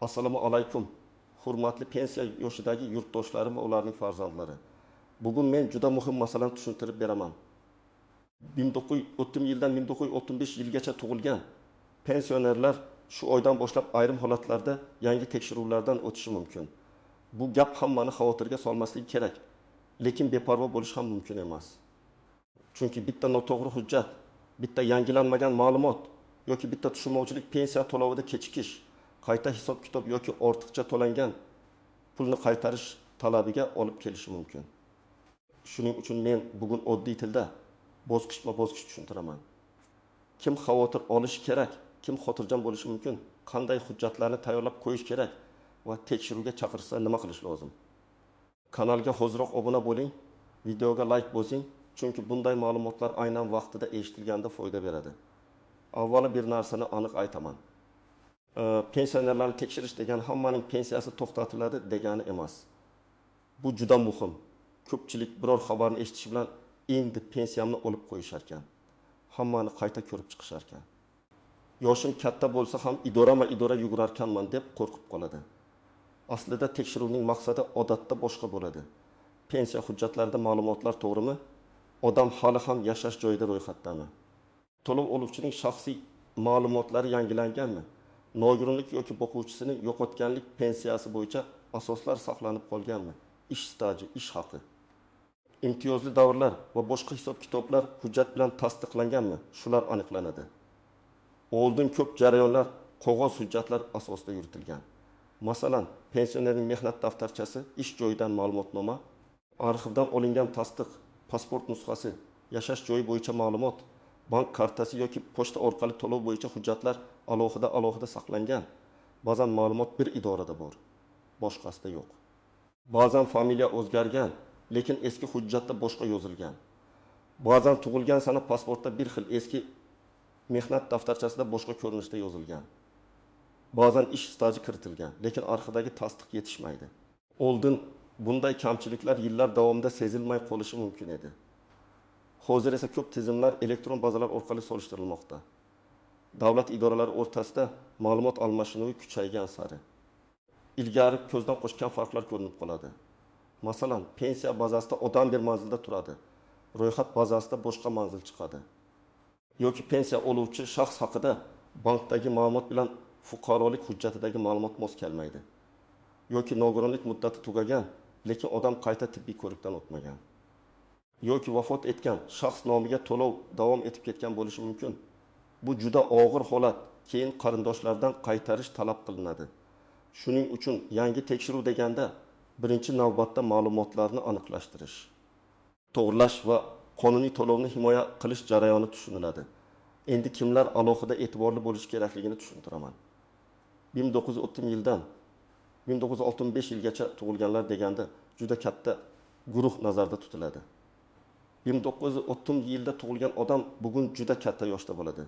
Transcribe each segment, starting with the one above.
Assalomu alaykum. Hurmatli pensiya yoshidagi yurtdoshlarim va ularning farzandlari. Bugun men juda muhim masalani tushuntirib beraman. 1930 yildan 1935 yilgacha tug'ilgan pensionerlar shu oydan boshlab ayrim holatlarda yangi tekshiruvlardan o'tishi mumkin. Bu gap hammani xavotirga solmasligi kerak, lekin beparvo bo'lish ham mumkin emas. Chunki bitta noto'g'ri hujjat, bitta yangilanmagan ma'lumot yoki bitta tushunmovchilik pensiya to'lovida kechikish, qayta hisob-kitob yoki ortiqcha to'langan pulni qaytarish talabiga olib kelishi mumkin. Shuning uchun men bugun oddiy tilda bosqichma-bosqich tushuntiraman. Kim xavotir olishi kerak, kim xotirjam bo'lishi mumkin, qanday hujjatlarni tayyorlab qo'yish kerak va tekshiruvga chaqirsa nima qilish lozim. Kanalga hoziroq obuna bo'ling, videoga like bosing, chunki bunday ma'lumotlar aynan vaqtida eshitilganda foyda beradi. Avvalo bir narsani aniq aytaman. Pensionerlarni tekshirish degan hammaning pensiyasi to'xtatiladi degani emas. Bu juda muhim. Ko'pchilik biror xabarni eshitish bilan endi pensiyamni olib qo'yishar ekan. Hammani qayta ko'rib chiqishar ekan. Yoshim katta bo'lsa ham idora yugurar ekanman deb qo'rqib qoladi. Aslida tekshiruvning maqsadi odatda boshqa bo'ladi. Pensiya hujjatlarida ma'lumotlar to'g'rimi? Odam hali ham yashash joyida ro'yxatdami? To'lov oluvchining shaxsiy ma'lumotlari yangilanganmi? Nogironlik yoki boquvchisining yo'qotganlik pensiyasi bo'yicha asoslar saqlanib qolganmi? Ish staji, ish haqi. Imtiyozli davrlar va boshqa hisob-kitoblar hujjat bilan tasdiqlanganmi? Shular aniqlanadi. Oldin ko'p jarayonlar qog'oz hujjatlar asosida yuritilgan. Masalan, pensionerning mehnat daftarchasi, ish joyidan ma'lumotnoma, arxivdan olingan tasdiq, pasport nusxasi, yashash joyi bo'yicha ma'lumot, bank kartasi yoki pochta orqali to'lov bo'yicha hujjatlar alohida saqlangan. Ba'zan ma'lumot bir idorada bor, boshqasida yo'q. Ba'zan familiya o'zgargan, lekin eski hujjatda boshqa yozilgan. Ba'zan tug'ilgan sana pasportda bir xil, eski mehnat daftarchasida boshqa ko'rinishda yozilgan. Ba'zan ish staji kiritilgan, lekin arxivdagi tasdiq yetishmaydi. Oldin bunday kamchiliklar yillar davomida sezilmay qolishi mumkin edi. Hozir esa ko'p tizimlar elektron bazalar orqali solishtirilmoqda. Davlat idoralari o'rtasida ma'lumot almashinuvi kuchaygan sari ilgari ko'zdan qochgan farqlar ko'rinib qoladi. Masalan, pensiya bazasida odam bir manzilda turadi, ro'yxat bazasida boshqa manzil chiqadi. Yoki pensiya oluvchi shaxs haqida bankdagi ma'lumot bilan fuqarolik hujjatidagi ma'lumot mos kelmaydi. Yoki nogironlik muddati tugagan, lekin odam qayta tibbiy ko'rikdan o'tmagan. Yoki vafot etgan shaxs nomiga to'lov davom etib ketgan bo'lishi mumkin. Bu juda og'ir holat, keyin qarindoshlardan qaytarish talab qilinadi. Shuning uchun yangi tekshiruv deganda birinchi navbatda ma'lumotlarni aniqlashtirish, to'g'rilash va qonuniy to'lovni himoya qilish jarayoni tushuniladi. Endi kimlar alohida e'tiborli bo'lishi kerakligini tushuntiraman. 1930 yildan 1965 yilgacha tug'ilganlar deganda juda katta guruh nazarda tutiladi. 1930 yilda tug'ilgan odam bugun juda katta yoshda bo'ladi.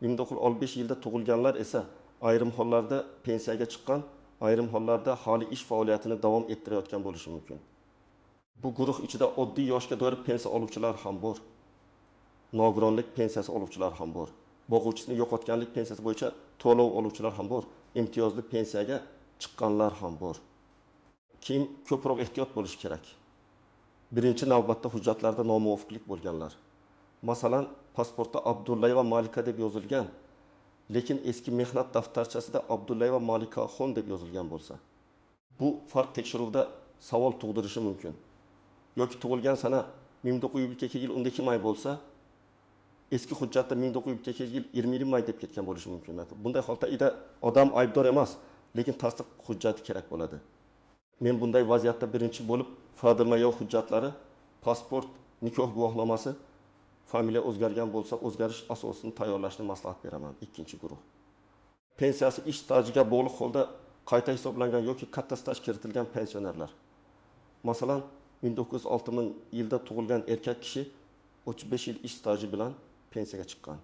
1965 yilda tug'ilganlar esa ayrim hollarda pensiyaga chiqqan, ayrim hollarda hali ish faoliyatini davom ettirayotgan bo'lishi mumkin. Bu guruh ichida oddiy yoshga doir pensiya oluvchilar ham bor. Nogironlik pensiyasi oluvchilar ham bor. Boquvchisini yo'qotganlik pensiyasi bo'yicha to'lov oluvchilar ham bor. Imtiyozli pensiyaga chiqqanlar ham bor. Kim ko'proq ehtiyot bo'lish kerak. Birinchi navbatda hujjatlarda nomuvofiqlik bo'lganlar. Masalan, pasportda Abdullayeva Malika deb yozilgan, lekin eski mehnat daftarchasida Abdullayeva Malikaxon deb yozilgan bo'lsa, bu farq tekshiruvda savol tug'dirishi mumkin. Yoki tug'ilgan sana 1922 yil 12 may bo'lsa, eski hujjatda 1922 yil 20 may deb ketgan bo'lishi mumkin. Bunday holatda odam aybdor emas, lekin tasdiq hujjati kerak bo'ladi. Men bunday vaziyatda birinchi bo'lib Fadilmayev hujjatlari, pasport, nikoh guvohnomasi, familiya o'zgargan bo'lsa, o'zgarish asosini tayyorlashni maslahat beraman. Ikkinchi guruh. Pensiyasi ish stajiga bog'liq holda qayta hisoblangan yoki katta staj kiritilgan pensionerlar. Masalan, 1960 yilda tug'ilgan erkak kishi 35 yil ish staji bilan pensiyaga chiqqan.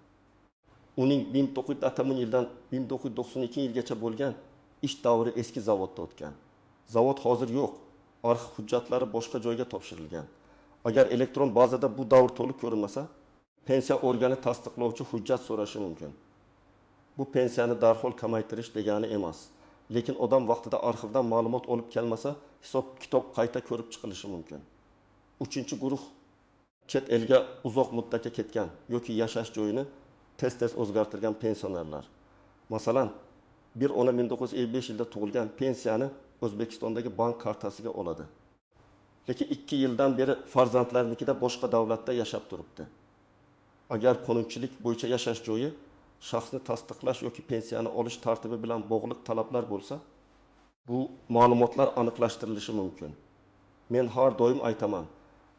Uning 1960 yildan 1992 yilgacha bo'lgan ish davri eski zavodda o'tgan. Zavod hozir yo'q. Arxiv hujjatlari boshqa joyga topshirilgan. Agar elektron bazada bu davr to'liq ko'rinmasa, pensiya organi tasdiqlovchi hujjat so'rashi mumkin. Bu pensiyani darhol kamaytirish degani emas. Lekin odam vaqtida arxivdan ma'lumot olib kelmasa, hisob kitob qayta ko'rib chiqilishi mumkin. Uchinchi guruh chet elga uzoq muddatga ketgan yoki yashash joyini tez-tez o'zgartirgan pensionerlar. Masalan, 1-10-1955 yilda tug'ilgan pensiyani O'zbekistondagi bank kartasiga oladi. Lekin 2 yildan beri farzandlarnikida boshqa davlatda yashab turibdi. Agar qonunchilik bo'yicha yashash joyi shaxsni tasdiqlash yoki pensiyani olish tartibi bilan bog'liq talablar bo'lsa, bu ma'lumotlar aniqlashtirilishi mumkin. Men har doim aytaman,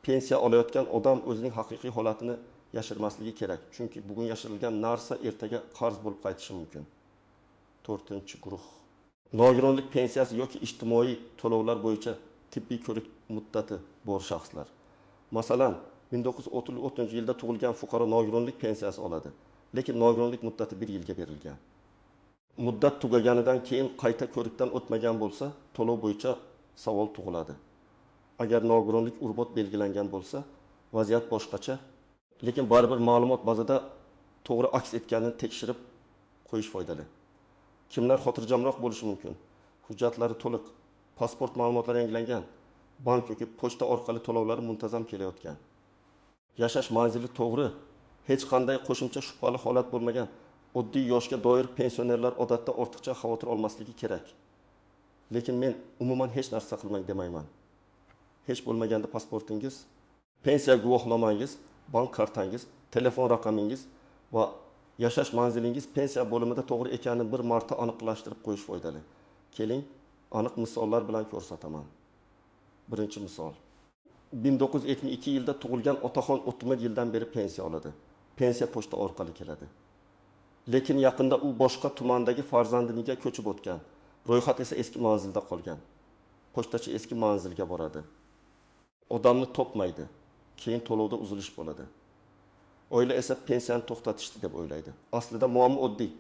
pensiya olayotgan odam o'zining haqiqiy holatini yashirmasligi kerak. Chunki bugun yashirilgan narsa ertaga qarz bo'lib qaytishi mumkin. 4-guruh. Nogironlik pensiyasi yoki ijtimoiy to'lovlar bo'yicha tibbiy ko'rik muddati bor shaxslar. Masalan, 1934-yilda tug'ilgan fuqaro nogironlik pensiyasi oladi, lekin nogironlik muddati 1 yilga berilgan. Muddat tugaganidan keyin qayta ko'rikdan o'tmagan bo'lsa, to'lov bo'yicha savol tug'iladi. Agar nogironlik urbat belgilangan bo'lsa, vaziyat boshqacha, lekin baribir ma'lumot bazada to'g'ri aks etganini tekshirib qo'yish foydali. Kimlar xotirjamroq bo'lishi mumkin? Hujjatlari to'liq, pasport ma'lumotlari yangilangan, bank yoki pochta orqali to'lovlari muntazam kelayotgan. Yashash manzili to'g'ri, hech qanday qo'shimcha shubhali holat bo'lmagan, oddiy yoshga doir pensionerlar odatda ortiqcha xavotir olmasligi kerak. Lekin men umuman hech narsa qilmang demayman. Hech bo'lmaganda pasportingiz, pensiya guvohnomangiz, bank kartangiz, telefon raqamingiz va yashash manzilingiz pensiya bo'limida to'g'ri ekanini bir marta aniqlashtirib qo'yish foydali. Keling, aniq misollar bilan ko'rsataman. Birinchi misol. 1972 yilda tug'ilgan otaxon 30 yildan beri pensiya oladi. Pensiya pochta orqali keladi. Lekin yaqinda u boshqa tumandagi farzandiniga ko'chib o'tgan. Ro'yxat esa eski manzilda qolgan. Pochtachi eski manzilga boradi. Odamni topmaydi. Keyin to'lovda uzilish bo'ladi. Oila esa pensiyani to'xtatishdi deb o'ylaydi. Aslida muammo oddiy.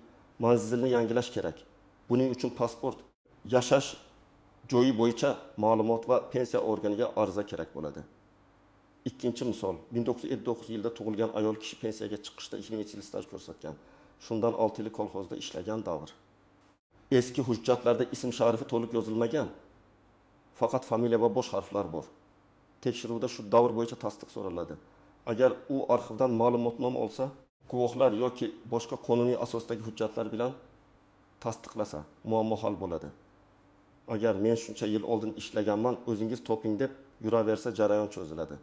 Manzilni yangilash kerak. Buning uchun pasport, yashash joyi bo'yicha ma'lumot va pensiya organiga ariza kerak bo'ladi. Ikkinchi misol, 1959 yilda tug'ilgan ayol kishi pensiyaga chiqishda 20 yil staj ko'rsatgan. Shundan 6 yil kolxozda ishlagan davr. Eski hujjatlarda ism sharifi to'liq yozilmagan. Faqat familiya va bosh harflar bor. Tekshiruvda shu davr bo'yicha tasdiq so'raladi. Agar u arxivdan ma'lumotnoma olsa, guvohlar yoki boshqa qonuniy asosdagi hujjatlar bilan tasdiqlasa, muammo hal bo'ladi. Agar men shuncha yil oldin ishlaganman, o'zingiz toping deb yuraversa, jarayon cho'ziladi.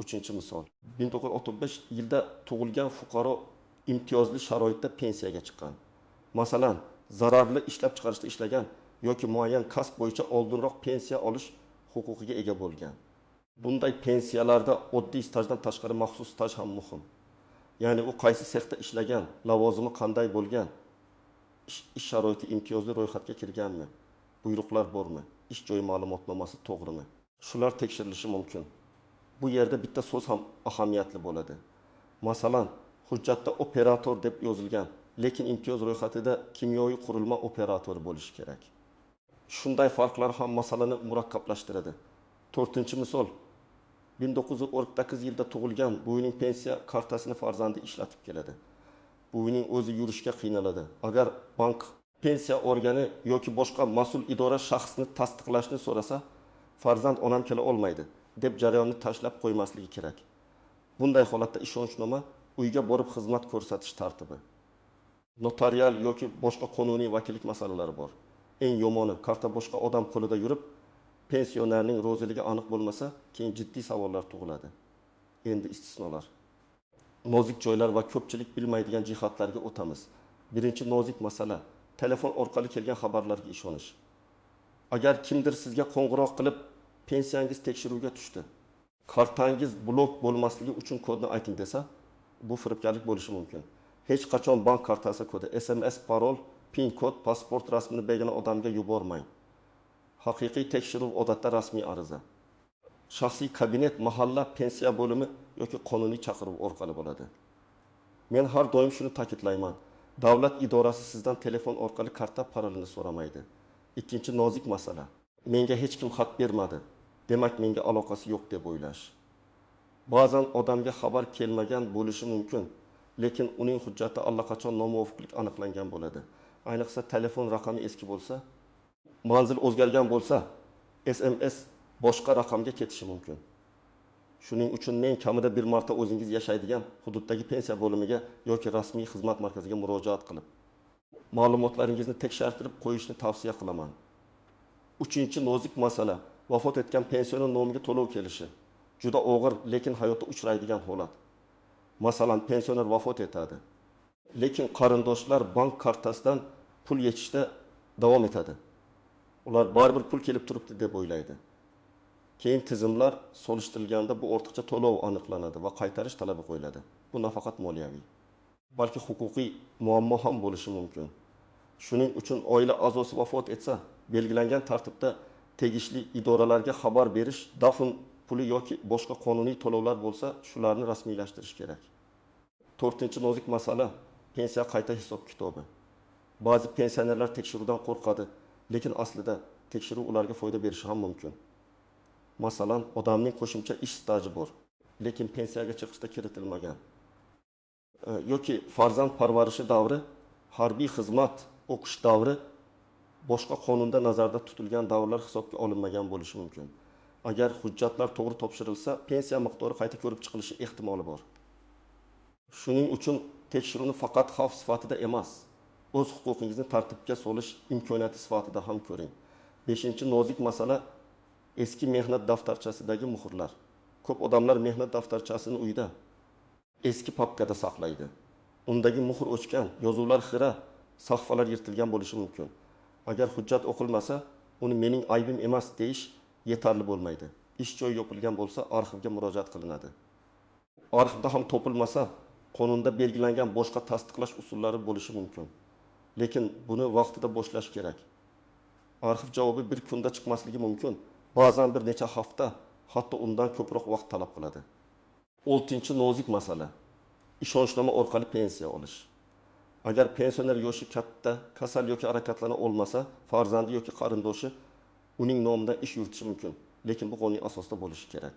Uchinchi misol. 1935 yilda tug'ilgan fuqaro imtiyozli sharoitda pensiyaga chiqqan. Masalan, zararli ishlab chiqarishda ishlagan yoki muayyan kasb bo'yicha oldinroq pensiya olish huquqiga ega bo'lgan. Bunday pensiyalarda oddiy stajdan tashqari maxsus staj ham muhim. Ya'ni u qaysi sexda ishlagan, lavozimi qanday bo'lgan, ish sharoiti imtiyozli ro'yxatga kirganmi, buyruqlar bormi, ish joyi ma'lumotnomasi to'g'rimi? Shular tekshirilishi mumkin. Bu yerda bitta so'z ham ahamiyatli bo'ladi. Masalan, hujjatda operator deb yozilgan, lekin imtiyoz ro'yxatida kimyoviy qurilma operatori bo'lishi kerak. Shunday farqlar ham masalani murakkablashtiradi. 4-misol. 1949 yilda tug'ilgan buvining pensiya kartasini farzandi ishlatib keladi. Buvining o'zi yurishga qiynaladi. Agar bank pensiya organi yoki boshqa mas'ul idora shaxsni tasdiqlashni so'rasa, farzand onam kela olmaydi deb jarayonni tashlab qo'ymasligi kerak. Bunday holatda ishonchnoma uyga borib xizmat ko'rsatish tartibi. Notarial yoki boshqa qonuniy vakillik masalalari bor. Eng yomoni, karta boshqa odam qo'lida yurib, pensionerning ro'ziligi aniq bo'lmasa, keyin jiddiy savollar tug'iladi. Endi istisnolar. Nozik joylar va ko'pchilik bilmaydigan jihatlarga o'tamiz. Birinchi nozik masala, telefon orqali kelgan xabarlarga ishonish. Agar kimdir sizga qo'ng'iroq qilib, pensiyangiz tekshiruvga tushdi, kartangiz blok bo'lmasligi uchun kodni ayting desa, bu firibgarlik bo'lishi mumkin. Hech qachon bank kartasi kodi, SMS, parol, PIN kod, pasport rasmini begona odamga yubormang. Haqiqiy tekshiruv odatda rasmiy ariza, shaxsiy kabinet, mahalla, pensiya bo'limi yoki qonuniy chaqiruv orqali bo'ladi. Men har doim shuni ta'kidlayman. Davlat idorasi sizdan telefon orqali karta parolini so'ramaydi. Ikkinchi nozik masala. Menga hech kim xat bermadi, demak menga aloqasi yo'q deb o'ylash. Ba'zan odamga xabar kelmagan bo'lishi mumkin, lekin uning hujjati allaqachon nomuvofiqlik aniqlangan bo'ladi. Ayniqsa telefon raqami eski bo'lsa, manzil o'zgargan bo'lsa, SMS boshqa raqamga ketishi mumkin. Shuning uchun men kamida bir marta o'zingiz yashaydigan hududdagi pensiya bo'limiga yoki rasmiy xizmat markaziga murojaat qilib, ma'lumotlaringizni tekshirtirib qo'yishni tavsiya qilaman. Uchinchi nozik masala vafot etgan pensioner nomiga to'lov kelishi. Juda og'ir, lekin hayotda uchraydigan holat. Masalan, pensioner vafot etadi, lekin qarindoshlar bank kartasidan pul yechishda davom etadi. Ular baribir pul kelib turibdi deb o'ylaydi. Keyin tizimlar solishtirilganda bu ortiqcha to'lov aniqlanadi va qaytarish talabi qo'yiladi. Bu nafaqat moliyaviy, balki huquqiy muammo ham bo'lishi mumkin. Shuning uchun oila a'zosi vafot etsa, belgilangan tartibda tegishli idoralarga xabar berish, dafn puli yoki boshqa qonuniy to'lovlar bo'lsa, shularni rasmiylashtirish kerak. To'rtinchi nozik masala pensiya qayta hisob kitobi. Ba'zi pensionerlar tekshiruvdan qo'rqadi, lekin aslida tekshiruv ularga foyda berishi ham mumkin. Masalan, odamning qo'shimcha ish staji bor, lekin pensiyaga chiqishda kiritilmagan. Yoki farzand parvarishi davri, harbiy xizmat, o'qish davri boshqa qonunda nazarda tutilgan davrlar hisobga olinmagan bo'lishi mumkin. Agar hujjatlar to'g'ri topshirilsa, pensiya miqdori qayta ko'rib chiqilishi ehtimoli bor. Shuning uchun tekshiruvni faqat xavf sifatida emas, o'z huquqingizni tartibga solish imkoniyati sifatida ham ko'ring. 5-nozik masala eski mehnat daftarchasidagi muhrlar. Ko'p odamlar mehnat daftarchasini uyda eski papkada saqlaydi. Undagi muhr o'chgan, yozuvlar xira, sahifalar yirtilgan bo'lishi mumkin. Agar hujjat o'qilmasa, uni mening aybim emas deyish yetarli bo'lmaydi. Ish joyi yopilgan bo'lsa, arxivga murojaat qilinadi. Arxivda ham topilmasa, qonunda belgilangan boshqa tasdiqlash usullari bo'lishi mumkin. Lekin buni vaqtida boshlash kerak. Arxiv javobi bir kunda chiqmasligi mumkin. Ba'zan bir necha hafta, hatto undan ko'proq vaqt talab qiladi. 6-nozik masala ishonchnoma orqali pensiya olish. Agar pensioner yoshi katta, kasal yoki harakatlana olmasa, farzandi yoki qarindoshi uning nomidan ish yuritishi mumkin, lekin bu qonuniy asosda bo'lishi kerak.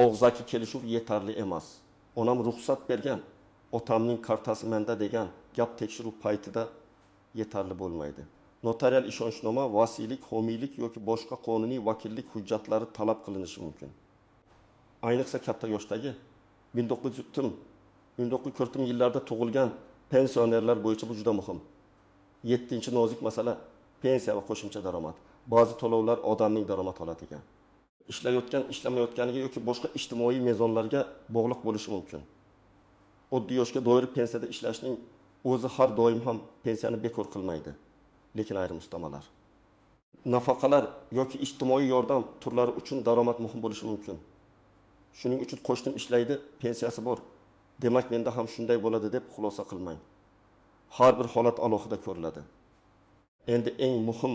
Og'zaki kelishuv yetarli emas. Onam ruxsat bergan, otamning kartasi menda degan gap tekshiruv paytida yetarli bo'lmaydi. Notarial ishonchnoma, vasiylik, homiylik yoki boshqa qonuniy vakillik hujjatlari talab qilinishi mumkin. Ayniqsa katta yoshdagi 1940 yillarda tug'ilgan pensionerlar bo'yicha bu juda muhim. 7-nozik masala pensiya va qo'shimcha daromad. Ba'zi to'lovlar odamning daromad holatiga, ishlayotgan, ishlamayotganiga yoki boshqa ijtimoiy mezonlarga bog'liq bo'lishi mumkin. Oddiy yoshga doir pensiyada ishlashning o'zi har doim ham pensiyani bekor qilmaydi, lekin ayrim ustamalar. Nafaqalar yoki ijtimoiy yordam turlari uchun daromad muhim bo'lishi mumkin. Shuning uchun qo'shnim ishlaydi, pensiyasi bor, demak menda ham shunday bo'ladi deb xulosa qilmang. Har bir holat alohida ko'riladi. Endi eng muhim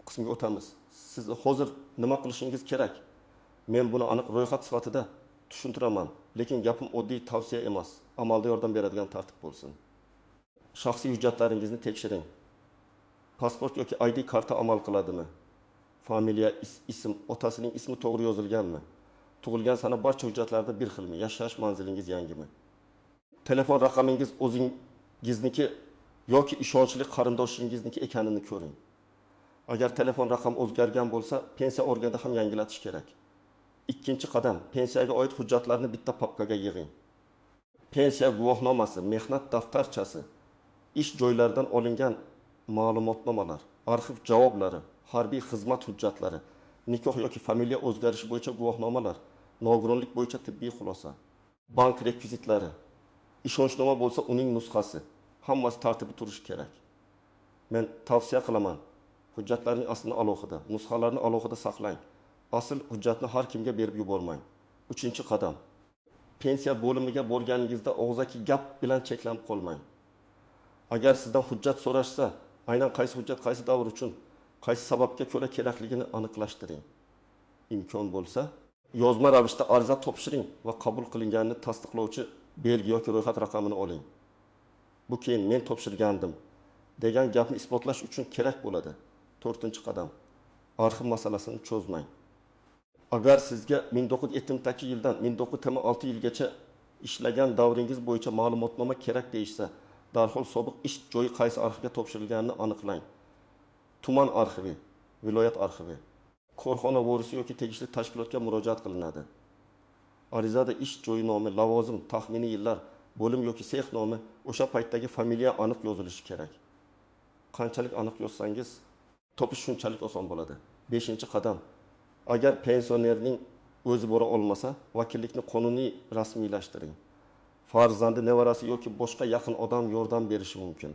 qismga o'tamiz. Siz hozir nima qilishingiz kerak? Men buni aniq ro'yxat sifatida tushuntiraman, lekin gapim oddiy tavsiya emas, amalda yordam beradigan tartib bo'lsin. Shaxsiy hujjatlaringizni tekshiring. Pasport yoki ID karta amal qiladimi? Familiya, ism, otasining ismi to'g'ri yozilganmi? Tug'ilgan sana barcha hujjatlarda bir xilmi? Yashash manzilingiz yangimi? Telefon raqamingiz o'zingizniki yoki ishonchli qarindoshingizniki ekanini ko'ring. Agar telefon raqam o'zgargan bo'lsa, pensiya organida ham yangilatish kerak. Ikkinchi qadam, pensiyaga oid hujjatlarni bitta papkaga yig'ing. Pensiya guvohnomasi, mehnat daftarchasi, ish joylaridan olingan ma'lumotnomalar, arxiv javoblari, harbiy xizmat hujjatlari, nikoh yoki familiya o'zgarishi bo'yicha guvohnomalar, nogironlik bo'yicha tibbiy xulosa, bank rekvizitlari, ishonchnoma bo'lsa uning nusxasi, hammasi tartibi turishi kerak. Men tavsiya qilaman, hujjatlarning aslini alohida, nusxalarni alohida saqlang. Asl hujjatni har kimga berib yubormang. 3-qadam. Pensiya bo'limiga borganingizda og'zaki gap bilan cheklanib qolmang. Agar sizdan hujjat so'rashsa, aynan qaysi hujjat qaysi davr uchun, qaysi sababga ko'ra kerakligini aniqlashtiring. Imkon bo'lsa, yozma ravishda ariza topshiring va qabul qilinganini tasdiqlovchi belgi yoki ro'yxat raqamini oling. Bu keyin men topshirgandim degan gapni isbotlash uchun kerak bo'ladi. 4-qadam. Arxiv masalasini cho'zmang. Agar sizga 1970-yildan 1906 yilgacha ishlagan davringiz bo'yicha ma'lumotnoma kerak deyishsa, darhol sobiq ish joyi qaysi arxivga topshirilganini aniqlang. tuman arxivi, viloyat arxivi, korxona bo'risi yoki tegishli tashkilotga murojaat qilinadi. Arizada ish joyi nomi, lavozim, taxminiy yillar, bo'lim yoki sex nomi, o'sha paytdagi familiya aniq yozilishi kerak. Qanchalik aniq yozsangiz, topish shunchalik oson bo'ladi. 5-qadam. Agar pensionerning o'zi bora olmasa, vakillikni qonuniy rasmiylashtiring. Farzandi, nevarasi yoki boshqa yaqin odam yordam berishi mumkin.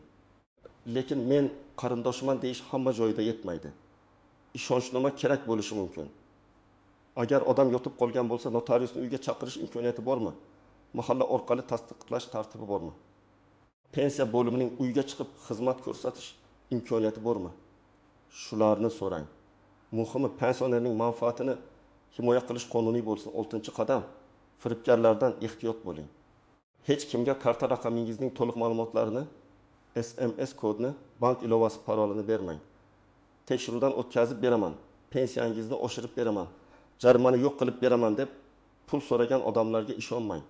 Lekin men qarindoshiman deyish hamma joyda yetmaydi. Ishonchnoma kerak bo'lishi mumkin. Agar odam yotib qolgan bo'lsa, notariusni uyga chaqirish imkoniyati bormi? Mahalla orqali tasdiqlash tartibi bormi? Pensiya bo'limining uyga chiqib xizmat ko'rsatish imkoniyati bormi? Shularni so'rang. Muhimi, pensionerning manfaatini himoya qilish qonuniy bo'lsin. 6-qadam. Firibgarlardan ehtiyot bo'ling. Hech kimga karta raqamingizning to'liq ma'lumotlarini, SMS kodni, bank ilovasi parolini bermang. Tekshiruvdan o'tkazib beraman, pensiyangizni oshirib beraman, jarimani yo'q qilib beraman deb pul so'ragan odamlarga ishonmang.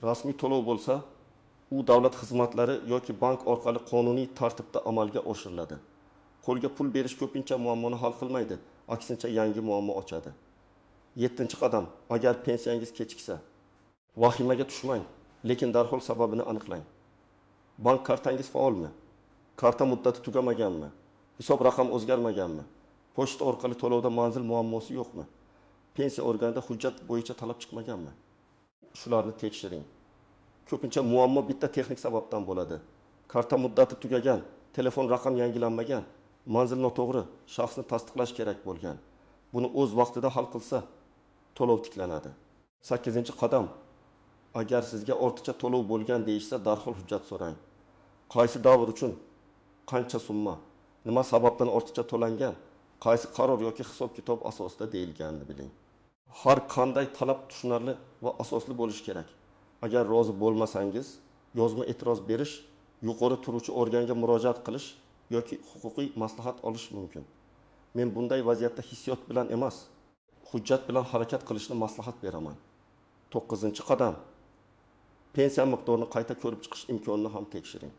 Rasmiy to'lov bo'lsa, u davlat xizmatlari yoki bank orqali qonuniy tartibda amalga oshiriladi. Qo'lga pul berish ko'pincha muammoni hal qilmaydi, aksincha yangi muammo ochadi. 7-qadam. Agar pensiyangiz kechiksa, vahimaga tushmang, lekin darhol sababini aniqlang. Bank kartangiz faolmi? Karta muddati tugamaganmi? Hisob raqam o'zgarmaganmi? Pochta orqali to'lovda manzil muammosi yo'qmi? Pensiya organida hujjat bo'yicha talab chiqmaganmi? Shularni tekshiring. Ko'pincha muammo bitta texnik sababdan bo'ladi. Karta muddati tugagan, telefon raqam yangilanmagan, manzil noto'g'ri, shaxsni tasdiqlash kerak bo'lgan. Buni o'z vaqtida hal qilsa, to'lov tiklanadi. 8-qadam. Agar sizga ortiqcha to'lov bo'lgan deyishsa, darhol hujjat so'rang. Qaysi davr uchun qancha summa, nima sababdan ortiqcha to'langan, qaysi qaror yoki hisob-kitob asosida deyilganini biling. Har qanday talab tushunarli va asosli bo'lishi kerak. Agar rozi bo'lmasangiz, yozma e'tiroz berish, yuqori turuvchi organga murojaat qilish yoki huquqiy maslahat olish mumkin. Men bunday vaziyatda hissiyot bilan emas, hujjat bilan harakat qilishni maslahat beraman. 9-qadam. Pensiya miqdorini qayta ko'rib chiqish imkonini ham tekshiring.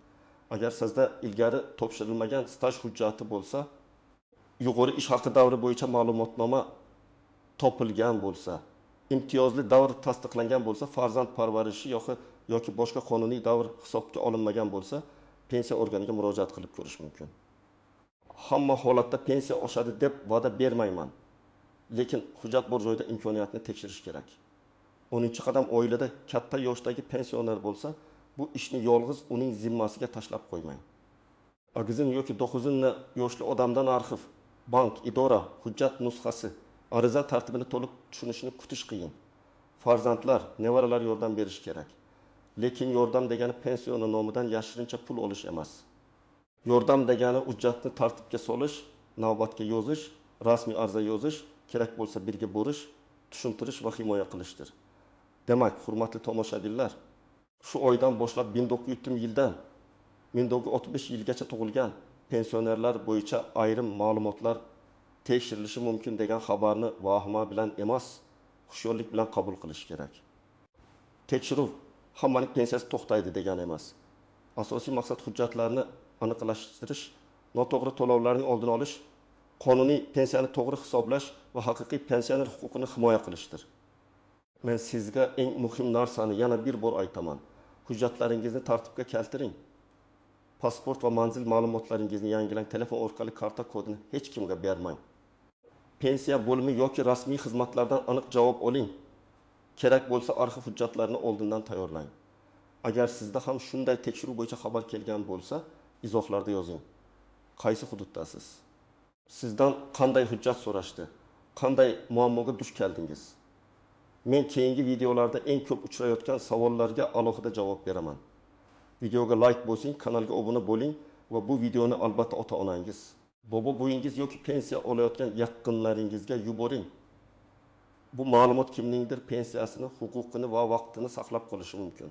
Agar sizda ilgari topshirilmagan staj hujjati bo'lsa, yuqori ish haqi davri bo'yicha ma'lumotnoma topilgan bo'lsa, imtiyozli davr tasdiqlangan bo'lsa, farzand parvarishi yoki boshqa qonuniy davr hisobga olinmagan bo'lsa, pensiya organiga murojaat qilib ko'rish mumkin. Hamma holatda pensiya oshadi deb va'da bermayman. Lekin hujjat bor joyda imkoniyatni tekshirish kerak. 10-qadam. Oilada katta yoshdagi pensioner bo'lsa, bu ishni yolg'iz uning zimmasiga tashlab qo'ymang. 8 yoki 9 yoshli odamdan arxiv, bank, idora, hujjat nusxasi, ariza tartibini to'liq tushunishni kutish qiyin. Farzandlar, nevaralar yordam berish kerak. Lekin yordam degani pensioni nomidan yashirincha pul olish emas. Yordam degani hujjatni tartibga solish, navbatga yozish, rasmiy ariza yozish, kerak bo'lsa birga bo'rish, tushuntirish va himoya qilishdir. Demak, hurmatli tomoshabinlar, shu oydan boshlab 1900-yildan 1935 yilgacha tug'ilgan pensionerlar bo'yicha ayrim ma'lumotlar tekshirilishi mumkin degan xabarni vahima bilan emas, hushyorlik bilan qabul qilish kerak. Tekshiruv hammaning pensiyasi to'xtaydi degani emas. Asosiy maqsad hujjatlarni aniqlashtirish, noto'g'ri to'lovlarning oldini olish, qonuniy pensiyani to'g'ri hisoblash va haqiqiy pensioner huquqini himoya qilishdir. Men sizga eng muhim narsani yana bir bor aytaman. Hujjatlaringizni tartibga keltiring. Pasport va manzil ma'lumotlaringizni yangilang, telefon orqali karta kodini hech kimga bermang. Pensiya bo'limi yoki rasmiy xizmatlardan aniq javob oling. Kerak bo'lsa arxiv hujjatlarini oldindan tayyorlang. Agar sizda ham shunday tekshiruv bo'yicha xabar kelgan bo'lsa, izohlarda yozing. Qaysi hududdasiz? Sizdan qanday hujjat so'rashdi? Qanday muammoga duch keldingiz? Men keyingi videolarda eng ko'p uchrayotgan savollarga alohida javob beraman. Videoga like bosing, kanalga obuna bo'ling va bu videoni albatta ota-onangiz, bobo bo'yingiz yoki pensiya olayotgan yaqinlaringizga yuboring. Bu ma'lumot kimningdir pensiyasini, huquqini va vaqtini saqlab qolishi mumkin.